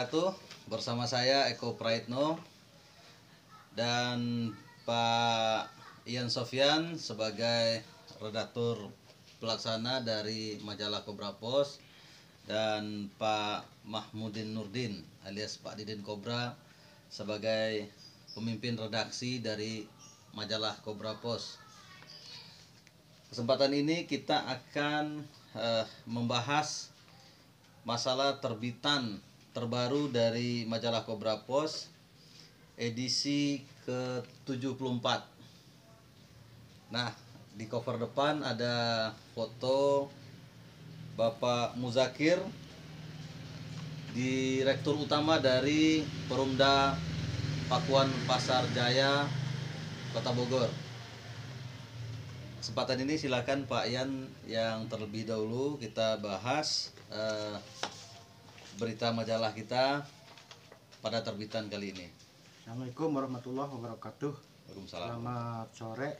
wabarakatuh. Bersama saya Eko Praitno dan Pak Ian Sofyan sebagai redaktur pelaksana dari majalah Kobra Pos dan Pak Mahmudin Nurdin alias Pak Didin Kobra sebagai pemimpin redaksi dari majalah Kobra Pos. Kesempatan ini kita akan membahas masalah terbitan terbaru dari majalah Kobra Pos edisi ke-74. Nah, di cover depan ada foto Bapak Muzakir, Direktur Utama dari Perumda Pakuan Pasar Jaya, Kota Bogor. Kesempatan ini silakan Pak Ian yang terlebih dahulu kita bahas berita majalah kita pada terbitan kali ini. Assalamualaikum warahmatullahi wabarakatuh. Waalaikumsalam. Selamat sore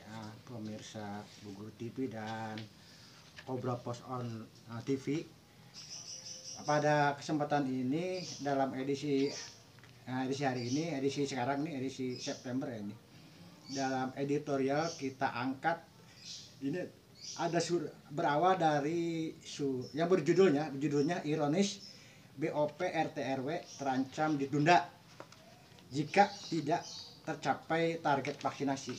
pemirsa Bogor TV dan Kobra Pos on TV. Pada kesempatan ini dalam edisi hari ini, edisi sekarang nih, edisi September ya ini. Dalam editorial kita angkat ini ada berawal dari yang berjudulnya ironis, BOP RT RW terancam ditunda jika tidak tercapai target vaksinasi.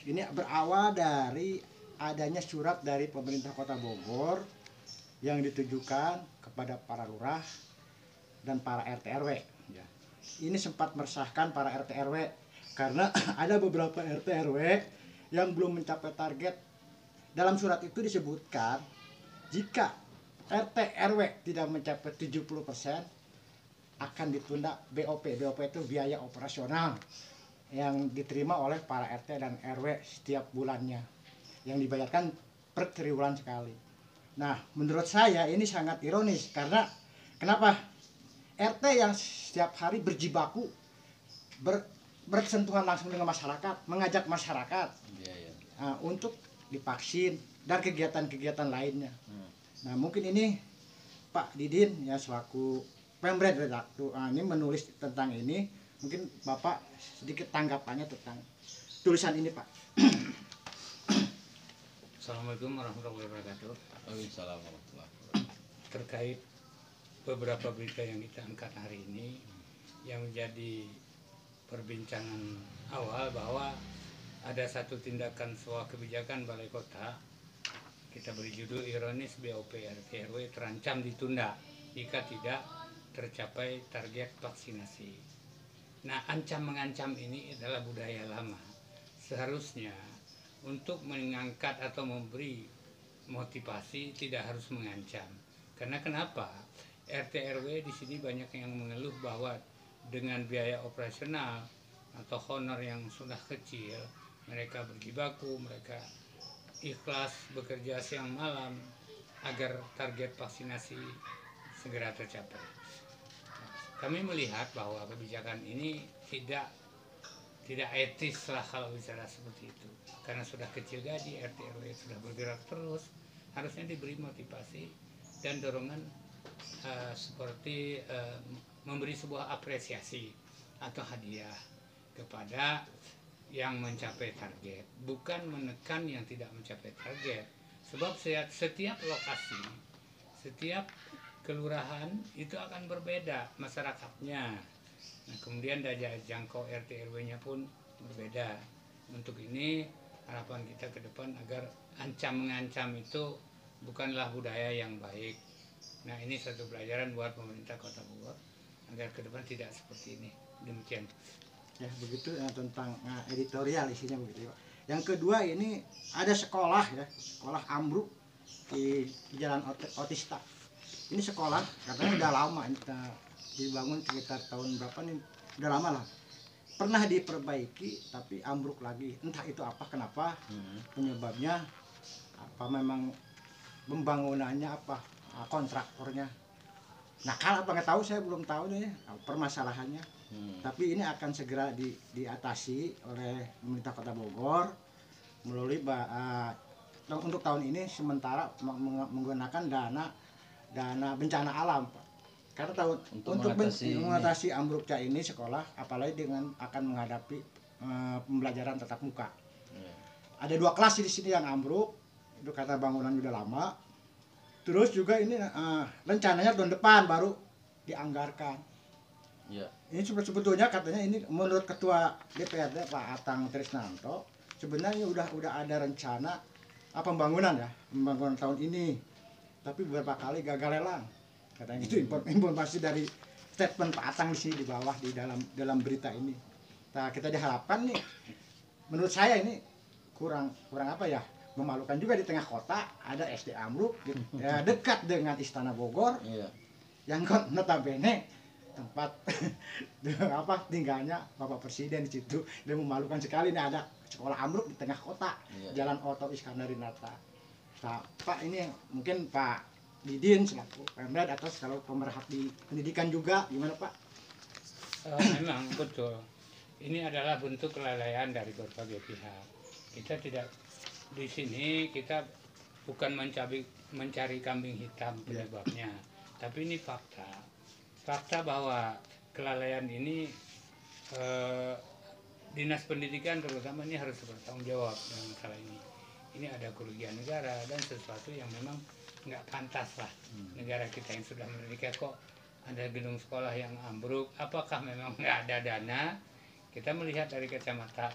Ini berawal dari adanya surat dari pemerintah Kota Bogor yang ditujukan kepada para lurah dan para RT RW. Ya. Ini sempat meresahkan para RT RW karena ada beberapa RT RW yang belum mencapai target. Dalam surat itu disebutkan jika RT RW tidak mencapai 70% akan ditunda BOP. BOP itu biaya operasional yang diterima oleh para RT dan RW setiap bulannya, yang dibayarkan per triwulan sekali. Nah, menurut saya ini sangat ironis karena kenapa? RT yang setiap hari berjibaku bersentuhan langsung dengan masyarakat, mengajak masyarakat untuk divaksin dan kegiatan-kegiatan lainnya. Nah, mungkin ini Pak Didin ya selaku pemret redaktur ini menulis tentang ini, mungkin Bapak sedikit tanggapannya tentang tulisan ini, Pak. Assalamualaikum warahmatullahi wabarakatuh. Waalaikumsalam warahmatullahi wabarakatuh. Terkait beberapa berita yang kita angkat hari ini yang menjadi perbincangan awal bahwa ada satu tindakan sebuah kebijakan Balai Kota, kita beri judul ironis BOP RT RW terancam ditunda jika tidak tercapai target vaksinasi. Nah, ancam-mengancam ini adalah budaya lama. Seharusnya untuk mengangkat atau memberi motivasi tidak harus mengancam. Karena kenapa? RT RW di sini banyak yang mengeluh bahwa dengan biaya operasional atau honor yang sudah kecil, mereka berjibaku, mereka ikhlas bekerja siang malam agar target vaksinasi segera tercapai. Kami melihat bahwa kebijakan ini tidak etis lah kalau bicara seperti itu, karena sudah kecil gaji, RT RW sudah bergerak terus, harusnya diberi motivasi dan dorongan seperti memberi sebuah apresiasi atau hadiah kepada yang mencapai target, bukan menekan yang tidak mencapai target. Sebab setiap lokasi, setiap kelurahan itu akan berbeda masyarakatnya. Nah, kemudian daya jangkau RT RW-nya pun berbeda. Untuk ini harapan kita ke depan agar ancam-mengancam itu bukanlah budaya yang baik. Nah, ini satu pelajaran buat pemerintah Kota Bogor agar ke depan tidak seperti ini. Demikian. Ya, begitu tentang editorial isinya begitu, Pak. Yang kedua ini ada sekolah ya, sekolah ambruk di Jalan Otista. Ini sekolah katanya udah lama, dibangun sekitar tahun berapa nih, udah lama lah. Pernah diperbaiki tapi ambruk lagi. Entah itu apa, kenapa, penyebabnya apa, memang pembangunannya apa, kontraktornya nakal apa nggak tahu, saya belum tahu nih permasalahannya. Tapi ini akan segera diatasi oleh pemerintah Kota Bogor melalui untuk tahun ini sementara menggunakan dana bencana alam, Pak. karena tahun Untuk untuk mengatasi mengatasi ambruknya ini sekolah, apalagi dengan akan menghadapi pembelajaran tatap muka. Iya. Ada 2 kelas di sini yang ambruk, itu karena bangunan udah lama. Terus juga ini rencananya tahun depan baru dianggarkan. Iya. Ini sebetulnya katanya ini menurut Ketua DPRD Pak Atang Trisnanto, sebenarnya udah ada rencana pembangunan tahun ini. Tapi beberapa kali gagal lelang. Katanya itu informasi dari statement Pak Atang di sini di bawah di dalam berita ini. Nah, kita diharapkan nih, menurut saya ini kurang apa ya, memalukan juga di tengah kota ada SD ambruk ya, dekat dengan Istana Bogor Iya. yang notabene tempat tinggalnya Bapak Presiden di situ. Dan memalukan sekali nih ada sekolah ambruk di tengah kota. Iya. Jalan Oto Iskandarinata. Nah, Pak, ini mungkin Pak Didin selaku Pemda atau kalau pemerhati pendidikan juga gimana Pak? Memang betul. Ini adalah bentuk kelalaian dari berbagai pihak. Kita tidak di sini, kita bukan mencari kambing hitam penyebabnya, tapi ini fakta bahwa kelalaian ini dinas pendidikan terutama ini harus bertanggung jawab dengan masalah ini. Ini ada kerugian negara dan sesuatu yang memang nggak pantas lah. Negara kita yang sudah merdeka kok ada gedung sekolah yang ambruk. Apakah memang nggak ada dana? Kita melihat dari kacamata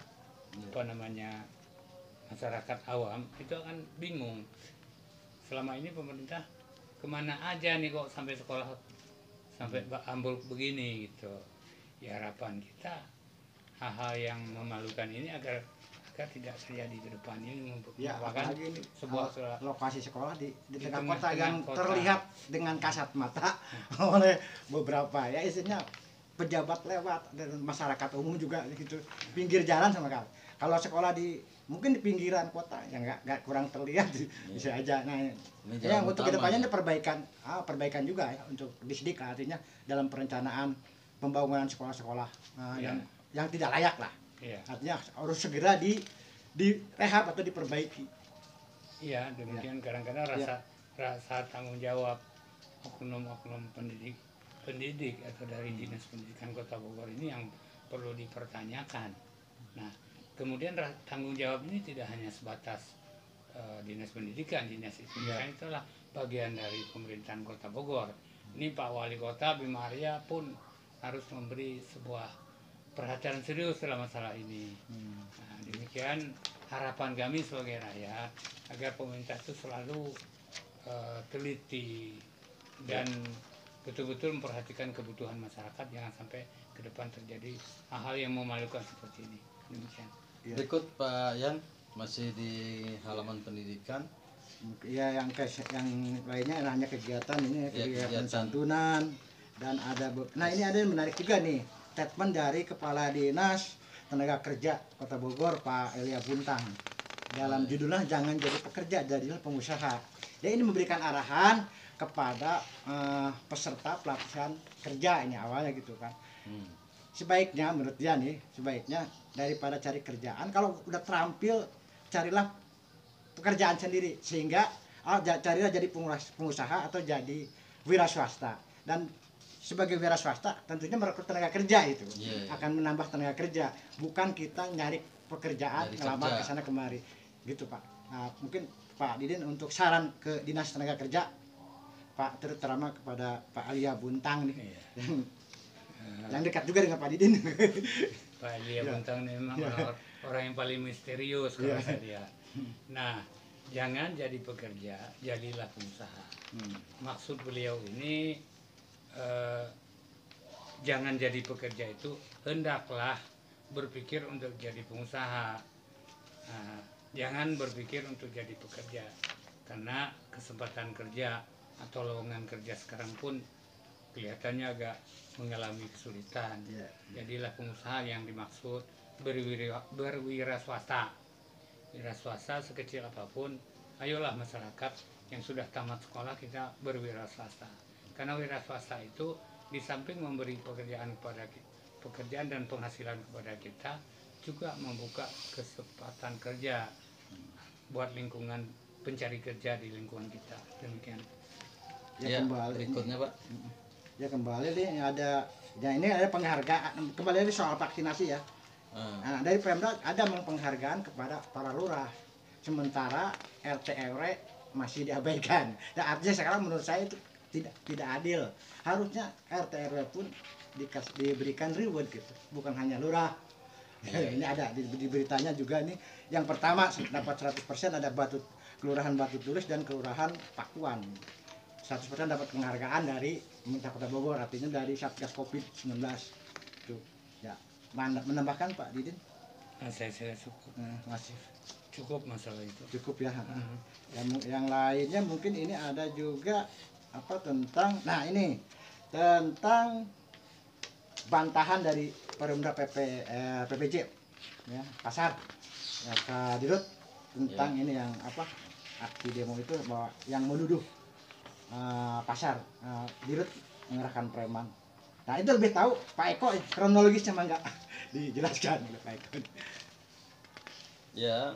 masyarakat awam itu akan bingung. Selama ini pemerintah kemana aja nih kok sampai sekolah sampai ambruk begini gitu. Ya harapan kita hal-hal yang memalukan ini agar tidak terjadi ke depan ini merupakan sebuah lokasi sekolah di tengah kota yang terlihat dengan kasat mata oleh beberapa ya isinya pejabat lewat dan masyarakat umum juga gitu, pinggir jalan sama kali. Kalau sekolah mungkin di pinggiran kota yang nggak kurang terlihat bisa aja. Nah, yang untuk kedepannya ini perbaikan juga ya untuk disdik, artinya dalam perencanaan pembangunan sekolah-sekolah yang tidak layak lah. Iya. Artinya harus segera direhab atau diperbaiki. Iya, demikian kadang-kadang rasa tanggung jawab oknum-oknum pendidik atau dari Dinas Pendidikan Kota Bogor ini yang perlu dipertanyakan. Nah, kemudian tanggung jawab ini tidak hanya sebatas Dinas Pendidikan, Dinas Pendidikan itulah bagian dari pemerintahan Kota Bogor. Ini Pak Wali Kota Bima Arya pun harus memberi sebuah perhatian serius dalam masalah ini. Nah, demikian harapan kami sebagai rakyat agar pemerintah itu selalu teliti dan betul-betul memperhatikan kebutuhan masyarakat, jangan sampai ke depan terjadi hal-hal yang memalukan seperti ini. Demikian. Berikut Pak Yan masih di halaman pendidikan. Ya, yang lainnya hanya kegiatan ini kegiatan santunan dan ada. Nah, ini ada yang menarik juga nih, statement dari Kepala Dinas Tenaga Kerja Kota Bogor Pak Elia Buntang. Dalam judulnya jangan jadi pekerja, jadilah pengusaha. Dia ini memberikan arahan kepada peserta pelatihan kerja ini awalnya gitu kan. Sebaiknya menurut dia nih, sebaiknya daripada cari kerjaan, kalau udah terampil carilah pekerjaan sendiri, sehingga carilah jadi pengusaha atau jadi wira swasta. Dan sebagai wira swasta tentunya merekrut tenaga kerja itu akan menambah tenaga kerja, bukan kita nyari pekerjaan ngelamar ke sana kemari gitu Pak. Nah, mungkin Pak Didin untuk saran ke Dinas Tenaga Kerja Pak, terutama kepada Pak Elia Buntang nih yang dekat juga dengan Pak Didin. Pak Elia Buntang ini memang orang yang paling misterius kalau saya lihat. Nah, jangan jadi pekerja, jadilah pengusaha. Maksud beliau ini jangan jadi pekerja itu hendaklah berpikir untuk jadi pengusaha. Jangan berpikir untuk jadi pekerja, karena kesempatan kerja atau lowongan kerja sekarang pun kelihatannya agak mengalami kesulitan. Jadilah pengusaha yang dimaksud berwira swasta. Wira swasta sekecil apapun, ayolah masyarakat yang sudah tamat sekolah kita berwira swasta. Karena wira swasta itu di samping memberi pekerjaan dan penghasilan kepada kita, juga membuka kesempatan kerja buat lingkungan pencari kerja di lingkungan kita. Demikian. Ya, berikutnya Pak. Ya kembali nih ada, ya ini ada penghargaan kembali lagi soal vaksinasi ya. Nah, dari Pemda ada penghargaan kepada para lurah, sementara RT RW masih diabaikan. Dan artinya sekarang menurut saya itu tidak adil. Harusnya RT RW pun diberikan reward gitu, bukan hanya lurah. Ini ada di beritanya juga nih. Yang pertama dapat 100% ada Kelurahan Batu Tulis dan Kelurahan Pakuan. 100% dapat penghargaan dari pemerintah Kota Bogor, artinya dari Satgas Covid-19. Tuh, ya. Menambahkan Pak Didin? Saya cukup. Masih Cukup masalah itu. cukup ya. Yang lainnya mungkin ini ada juga apa tentang, nah ini tentang bantahan dari Perumda PPJ ya, pasar ya, Kak Dirut, tentang ini yang apa aksi demo itu bahwa yang menuduh pasar Dirut mengerahkan preman. Nah itu lebih tahu Pak Eko kronologisnya mah enggak dijelaskan oleh Pak Eko. Ya,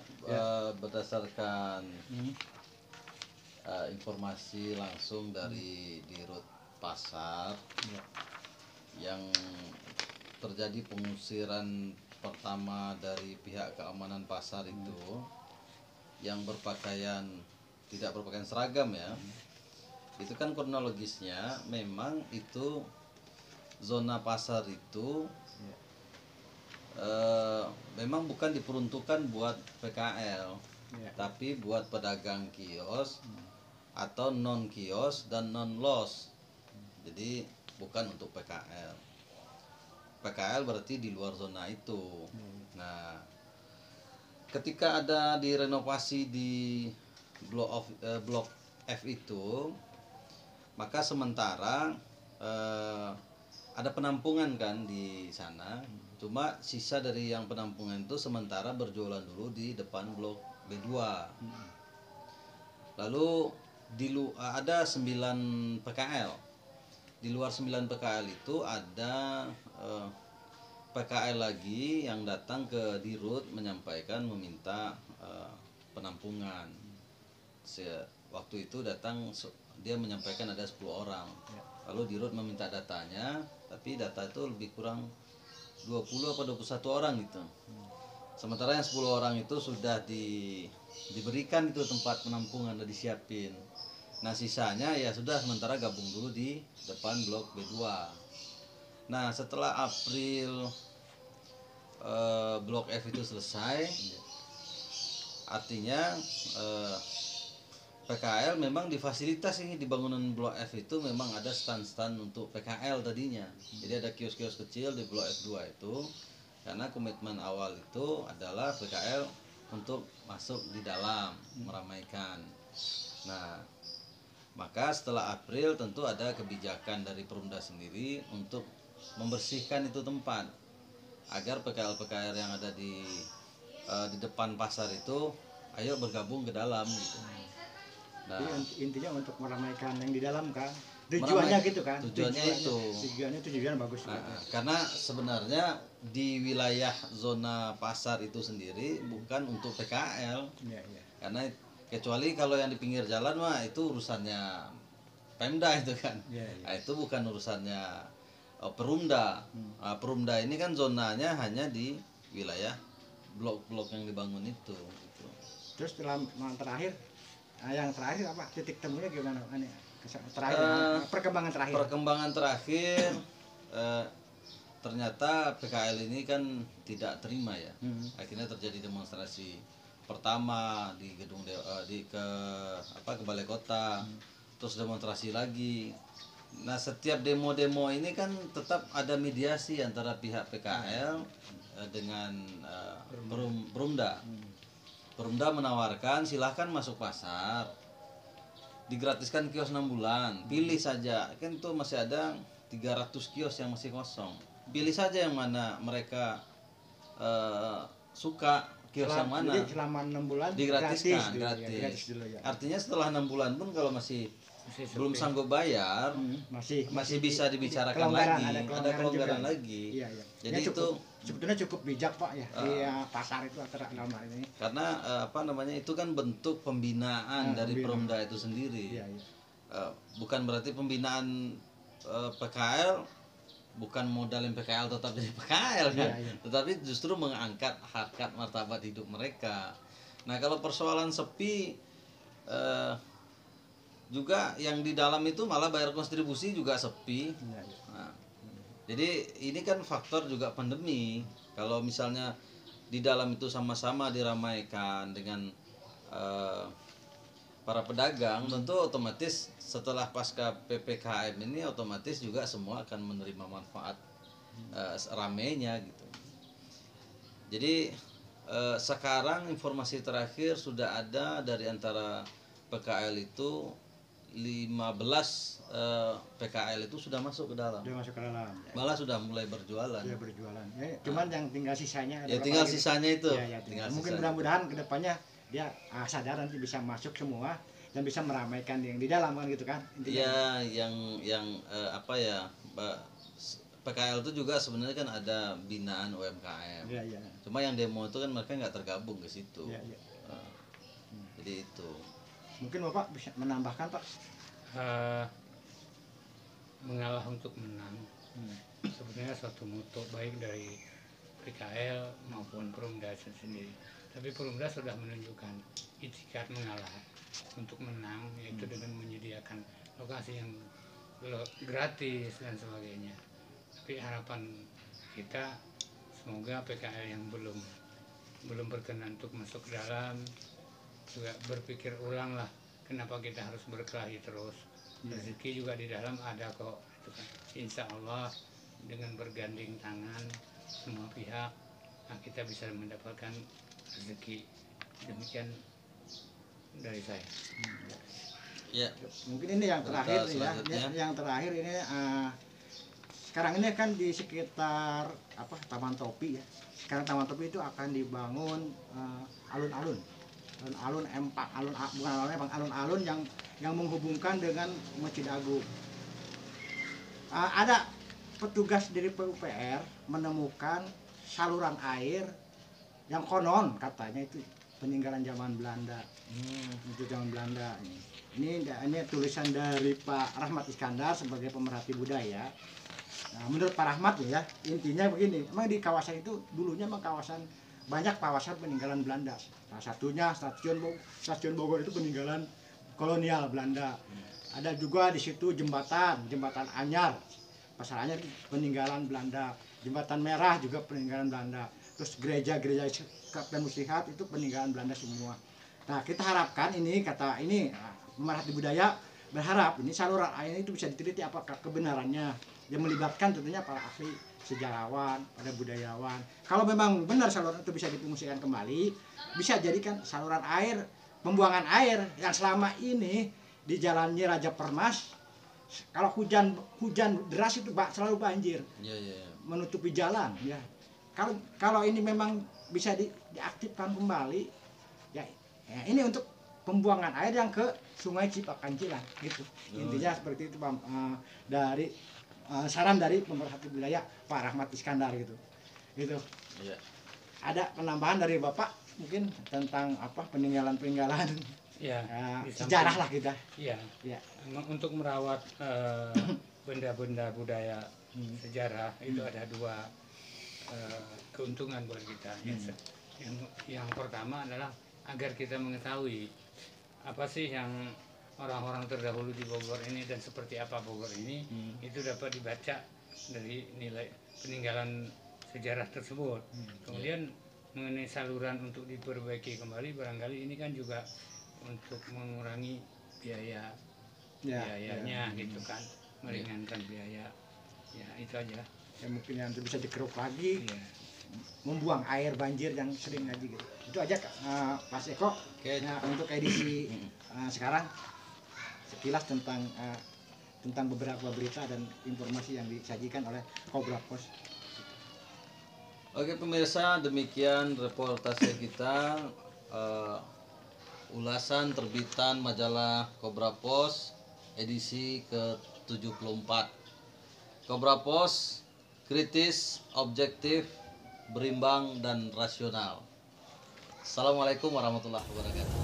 berdasarkan informasi langsung dari Dirut Pasar yang terjadi pengusiran pertama dari pihak keamanan pasar itu yang tidak berpakaian seragam ya. Itu kan kronologisnya memang itu zona pasar itu memang bukan diperuntukkan buat PKL, tapi buat pedagang kios atau non kios dan non los. Jadi bukan untuk PKL. PKL berarti di luar zona itu. Nah, ketika ada direnovasi di blok F itu, maka sementara ada penampungan kan di sana. Cuma sisa dari yang penampungan itu sementara berjualan dulu di depan blok B2. Lalu ada 9 PKL. Di luar 9 PKL itu ada PKL lagi yang datang ke Dirut menyampaikan meminta penampungan. Waktu itu datang dia menyampaikan ada 10 orang. Lalu Dirut meminta datanya, tapi data itu lebih kurang 20 atau 21 orang gitu. Sementara yang 10 orang itu sudah diberikan itu tempat penampungan, udah disiapin. Nah sisanya ya sudah sementara gabung dulu di depan blok B2. Nah setelah April blok F itu selesai, artinya PKL memang difasilitas ini di bangunan blok F itu memang ada stand-stand untuk PKL tadinya. Jadi ada kios-kios kecil di blok F2 itu karena komitmen awal itu adalah PKL untuk masuk di dalam meramaikan. Nah, maka setelah April tentu ada kebijakan dari Perumda sendiri untuk membersihkan itu tempat agar PKL-PKL yang ada di depan pasar itu ayo bergabung ke dalam gitu. Nah, intinya untuk meramaikan yang di dalam kan, tujuannya gitu kan, tujuannya tujuan bagus. Karena sebenarnya di wilayah zona pasar itu sendiri bukan untuk PKL, karena kecuali kalau yang di pinggir jalan mah itu urusannya Pemda itu kan. Nah, itu bukan urusannya Perumda. Perumda ini kan zonanya hanya di wilayah blok-blok yang dibangun itu gitu. Terus yang terakhir apa titik temunya gimana? Terakhir perkembangan terakhir ternyata PKL ini kan tidak terima ya. Akhirnya terjadi demonstrasi pertama di gedung ke Balai Kota, terus demonstrasi lagi. Nah setiap demo-demo ini kan tetap ada mediasi antara pihak PKL dengan Perumda. Perumda menawarkan silahkan masuk pasar, digratiskan kios 6 bulan, pilih saja, kan itu masih ada 300 kios yang masih kosong, pilih saja yang mana mereka suka, kios yang mana. Jadi selama 6 bulan digratiskan, gratis dulu ya. Artinya setelah 6 bulan pun kalau masih belum sanggup bayar, masih bisa dibicarakan lagi, ada kelonggaran lagi. Iya. Jadi itu sebetulnya cukup bijak Pak ya di pasar itu antara dalam hal ini. Karena itu kan bentuk pembinaan dari Perumda itu sendiri. Iya. Bukan berarti pembinaan PKL bukan modalin PKL tetap jadi PKL kan, Iya, iya. tetapi justru mengangkat harkat martabat hidup mereka. Nah kalau persoalan sepi juga yang di dalam itu malah bayar kontribusi juga sepi. Iya, iya. Nah, jadi ini kan faktor juga pandemi. Kalau misalnya di dalam itu sama-sama diramaikan dengan para pedagang, tentu otomatis setelah pasca PPKM ini otomatis juga semua akan menerima manfaat ramainya gitu. Jadi sekarang informasi terakhir sudah ada dari antara PKL itu 15 PKL itu sudah masuk ke dalam. Dia masuk ke dalam. Ya. Malah sudah mulai berjualan. Dia berjualan. Ya, cuman yang tinggal sisanya. Ya ada tinggal berapa lagi? sisanya itu. Ya, ya, Tinggal mungkin sisanya. mudah-mudahan kedepannya dia sadar nanti bisa masuk semua dan bisa meramaikan yang di dalam kan gitu kan. Intinya. Ya, yang apa ya, PKL itu juga sebenarnya kan ada binaan UMKM. Ya, ya. Cuma yang demo itu kan mereka nggak tergabung ke situ. Ya, ya. Jadi itu. Mungkin Bapak bisa menambahkan Pak. Mengalah untuk menang sebenarnya suatu moto baik dari PKL maupun Perumda sendiri. Tapi Perumda sudah menunjukkan itikad mengalah untuk menang, yaitu dengan menyediakan lokasi yang gratis dan sebagainya. Tapi harapan kita semoga PKL yang belum berkenan untuk masuk ke dalam juga berpikir ulang lah, kenapa kita harus berkelahi terus. Rezeki juga di dalam ada kok, itu kan. Insya Allah dengan bergandeng tangan semua pihak, kita bisa mendapatkan rezeki. Demikian dari saya. Ya. Mungkin ini yang terakhir nih ya. Selanjutnya. Yang terakhir ini sekarang ini kan di sekitar Taman Topi ya. Sekarang Taman Topi itu akan dibangun alun-alun. Alun-alun M4, bukan alun-alun yang menghubungkan dengan Masjid Agung. Ada petugas dari PUPR menemukan saluran air yang konon katanya itu peninggalan zaman Belanda. Itu zaman Belanda ini tulisan dari Pak Rahmat Iskandar sebagai pemerhati budaya. Nah, menurut Pak Rahmat ya, intinya begini, emang di kawasan itu dulunya emang banyak kawasan peninggalan Belanda. Salah satunya Stasiun Bogor itu peninggalan kolonial Belanda. Ada juga di situ jembatan Anyar, Pasar Anyar peninggalan Belanda. Jembatan Merah juga peninggalan Belanda. Terus gereja Kapten Muslihat itu peninggalan Belanda semua. Nah, kita harapkan pemerhati budaya berharap ini saluran air itu bisa diteliti apakah kebenarannya, yang melibatkan tentunya para ahli, sejarawan, para budayawan. Kalau memang benar saluran itu bisa difungsikan kembali, bisa jadikan saluran air, pembuangan air yang selama ini di jalannya Raja Permas, kalau hujan deras itu selalu banjir, menutupi jalan. Ya, kalau ini memang bisa diaktifkan kembali, ya ini untuk pembuangan air yang ke Sungai Cipakancilan gitu. Intinya seperti itu dari saran dari pemerhati budaya Pak Rahmat Iskandar gitu. Ya. Ada penambahan dari Bapak mungkin tentang peninggalan Ya, sejarah lah kita. Iya. Ya. Untuk merawat benda-benda budaya sejarah itu ada dua keuntungan buat kita. Yang pertama adalah agar kita mengetahui apa sih yang orang-orang terdahulu di Bogor ini dan seperti apa Bogor ini, itu dapat dibaca dari nilai peninggalan sejarah tersebut. Kemudian mengenai saluran untuk diperbaiki kembali, barangkali ini kan juga untuk mengurangi biayanya gitu kan, meringankan biaya. Ya itu aja. Ya mungkin yang bisa dikeruk lagi. Ya. Membuang air banjir yang sering aja gitu. Itu aja Mas Eko. Nah, untuk edisi sekarang sekilas tentang beberapa berita dan informasi yang disajikan oleh Cobra Pos. Oke pemirsa, demikian reportase kita, ulasan terbitan majalah Cobra Pos edisi ke-74. Cobra Pos kritis, objektif, berimbang dan rasional. Assalamualaikum warahmatullahi wabarakatuh.